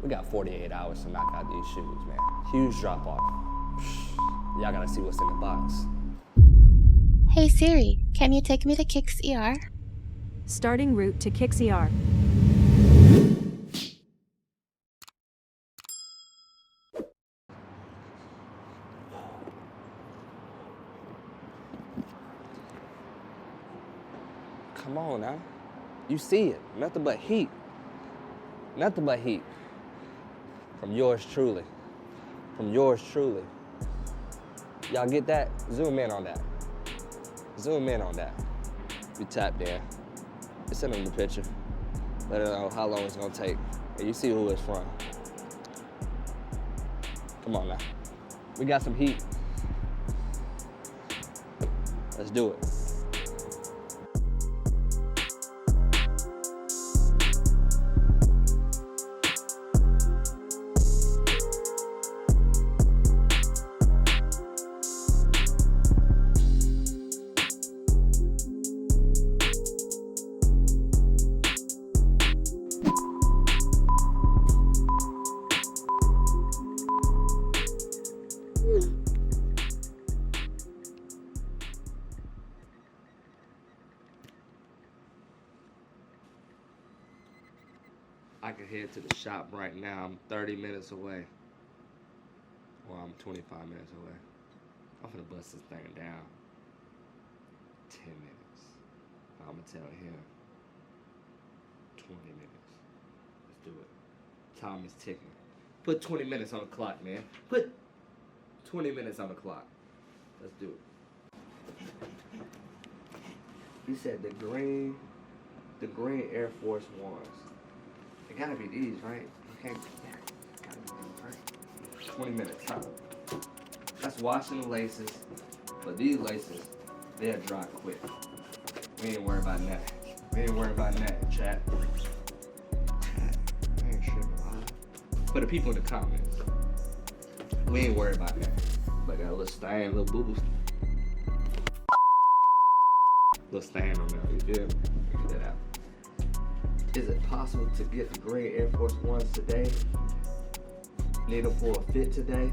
We got 48 hours to knock out these shoes, man. Huge drop off. Y'all gotta see what's in the box. Hey Siri, can you take me to Kickz ER? Starting route to Kickz ER. Come on now. You see it. Nothing but heat. Nothing but heat. From yours truly. From yours truly. Y'all get that? Zoom in on that. Zoom in on that. You tap there. Send them the picture. Let them know how long it's gonna take. And you see who it's from. Come on now. We got some heat. Let's do it. I can head to the shop right now. I'm 30 minutes away. Or I'm 25 minutes away. I'm gonna bust this thing down. 10 minutes. I'm gonna tell him 20 minutes. Let's do it. Time is ticking. Put 20 minutes on the clock, man. Put 20 minutes on the clock. Let's do it. He said the green Air Force Ones. It gotta be these, right? Okay, yeah, gotta be these, right? 20 minutes, huh? That's washing the laces, but these laces, they'll dry quick. We ain't worried about that. We ain't worried about that, chat. I ain't sure, for the people in the comments, we ain't worried about that. But got a little stain, a little boost. Little stain on there, you feel me? Get that out. Is it possible to get the green Air Force Ones today? Need them for a fit today?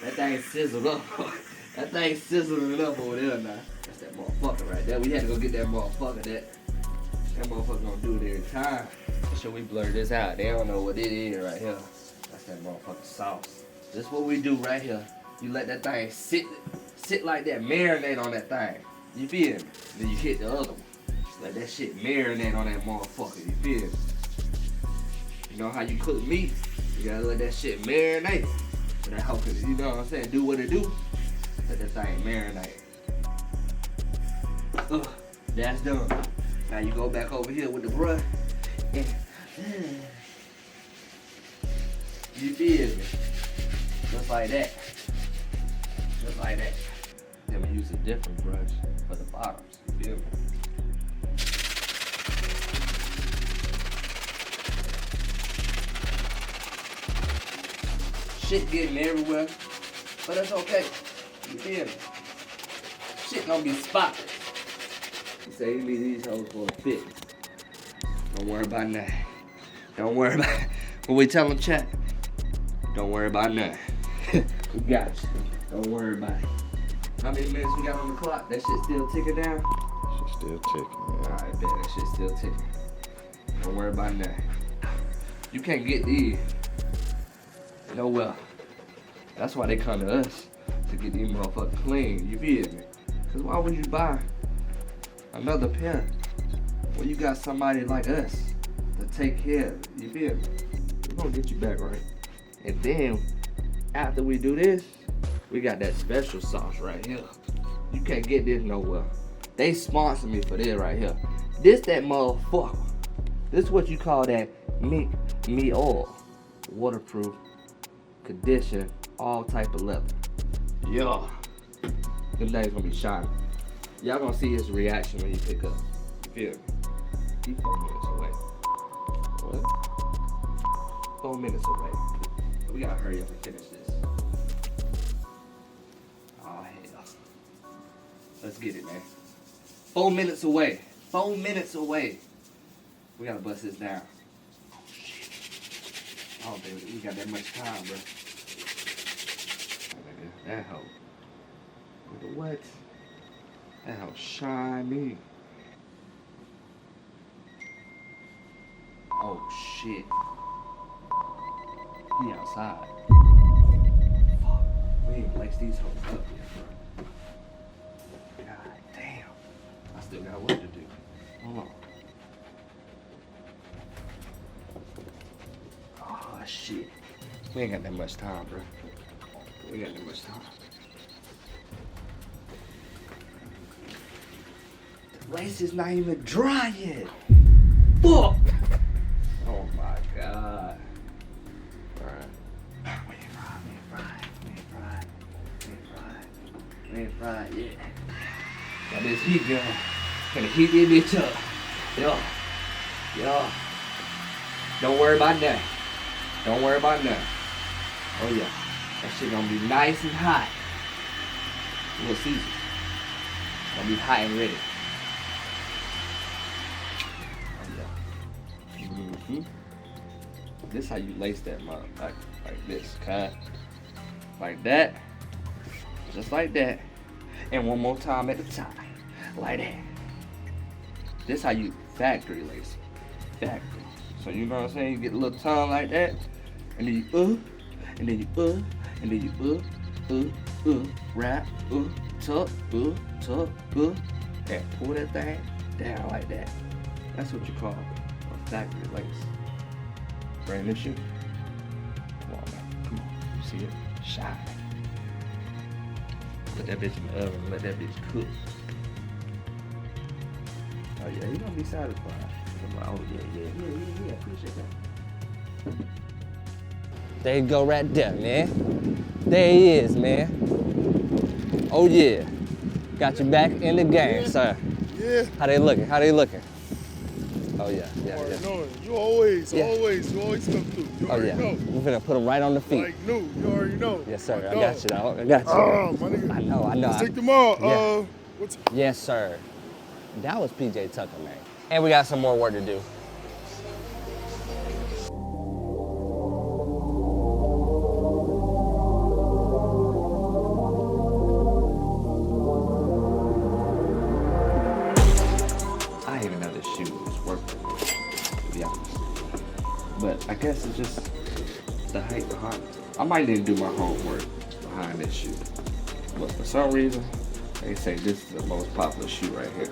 That thing sizzled up. That thing sizzling up over there now. That's that motherfucker right there. We had to go get that motherfucker. That motherfucker gonna do it every time. So we blur this out. They don't know what it is right here. That's that motherfucking sauce. This is what we do right here. You let that thing sit like that, marinate on that thing. You feel me? Then you hit the other one. Just let that shit marinate on that motherfucker. You feel me? You know how you cook meat? You gotta let that shit marinate. That hoe could, you know what I'm saying? Do what it do. Let that thing marinate. That's done. Now you go back over here with the brush. And, you feel me? Just like that. Just like that. Then we use a different brush for the bottoms. You feel me? Shit getting everywhere, but that's okay. You feel me? Shit gonna be spotless. You say you leave these hoes for a fit. Don't worry about nothing. Don't worry about it. When we tell them, chat, don't worry about nothing. We got you. Don't worry about it. How many minutes we got on the clock? That shit still ticking down? Shit's still ticking. Alright, bet that shit's still ticking. Don't worry about nothing. You can't get these. No, well, that's why they come to us, to get these motherfuckers clean, you feel me? Cause why would you buy another pair when you got somebody like us to take care of it, you feel me? We're gonna get you back right. And then, after we do this, we got that special sauce right here. You can't get this nowhere. They sponsor me for this right here. This that motherfucker. This is what you call that me oil. Waterproof. Condition, all type of leather. Yeah. Them things gonna be shining. Y'all gonna see his reaction when he pick up. You feel me? He 4 minutes away. What? 4 minutes away. We gotta hurry up and finish this. Oh hell. Let's get it, man. 4 minutes away. 4 minutes away. We gotta bust this down. Oh shit. Oh baby, we got that much time, bro. That hoe. What? That hoe shiny. Oh shit. He outside. Fuck. We ain't lace these hoes up yet, bro. God damn. I still got work to do. Hold on. Oh shit. We ain't got that much time, bro. We ain't got that much time. The lace is not even dry yet. Fuck! Oh my god. Alright. We ain't fried yet. Got this heat gun. Gonna heat this bitch up. Yo. Don't worry about that. Don't worry about that. Oh yeah. That shit gonna be nice and hot. Little Caesar. Gonna be hot and ready. Oh yeah. This how you lace that mug. Like this, okay? Like that. Just like that. And one more time at the top. Like that. This how you factory lace. Factory. So you know what I'm saying? You get a little tongue like that. And then you and then you and then you wrap, tuck, and pull that thing down like that. That's what you call a factory lace. Brand new shoe. Come on, man. Come on. You see it? Shine. Put that bitch in the oven and let that bitch cook. Oh yeah, he gonna be satisfied. I'm like, oh yeah. Appreciate that. There you go right there, man. There he is, man. Oh yeah. Got you back in the game, sir. Yeah. How they looking? Oh yeah. You always come through. You Oh already yeah. know. We're gonna put them right on the feet. Like new, you already know. Yes, sir. My I got you, dog. I got you. Oh, my nigga. I know. Let's take them all. Yeah. What's Yes, sir. That was PJ Tucker, man. And we got some more work to do. I didn't even know this shoe was worth it, to be honest. But I guess it's just the hype behind it. I might need to do my homework behind this shoe. But for some reason, they say this is the most popular shoe right here.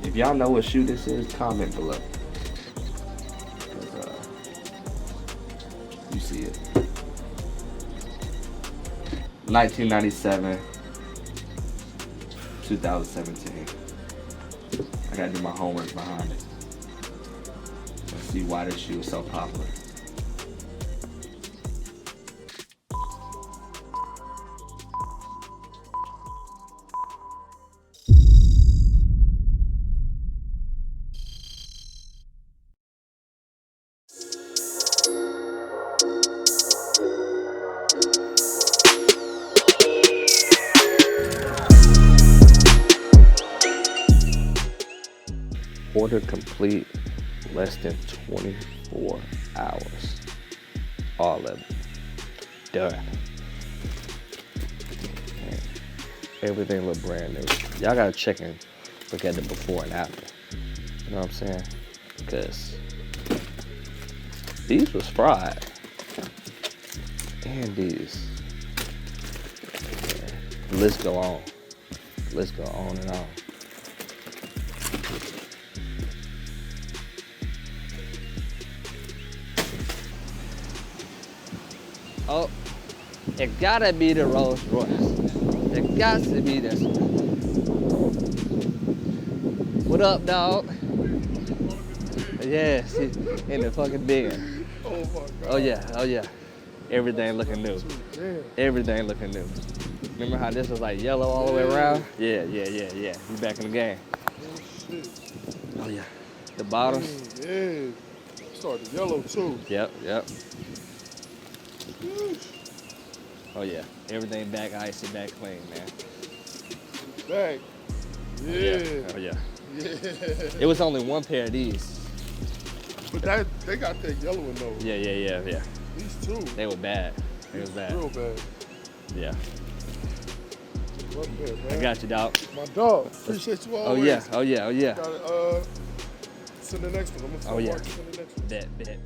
If y'all know what shoe this is, comment below. Cause, you see it. 1997, 2017. I gotta do my homework behind it. Let's see why this shoe is so popular. Order complete, less than 24 hours. All of it. Done. Man, everything look brand new. Y'all gotta check and look at the before and after. You know what I'm saying? Because these was fried. And these. Yeah. The list go on. The list go on and on. Oh, it gotta be the Rolls Royce. It got to be this one. What up, dog? Yes, he's in the fucking bin. Oh my God. Oh yeah. Everything looking new. Everything looking new. Remember how this was like yellow all the way around? Yeah. You back in the game. Oh shit. Oh yeah. The bottoms. Yeah. Started yellow too. Yep. Oh yeah, everything back icy, back clean, man. back. Yeah. Oh yeah. Yeah. It was only one pair of these. But they got that yellow one though. Yeah. These two. They were bad. It was bad. Real bad. Yeah. Love that, man. I got you, dog. My dog. Appreciate you always. Oh yeah. Got it. Send the next one. I'm gonna Oh, yeah. Send the next one. Bet.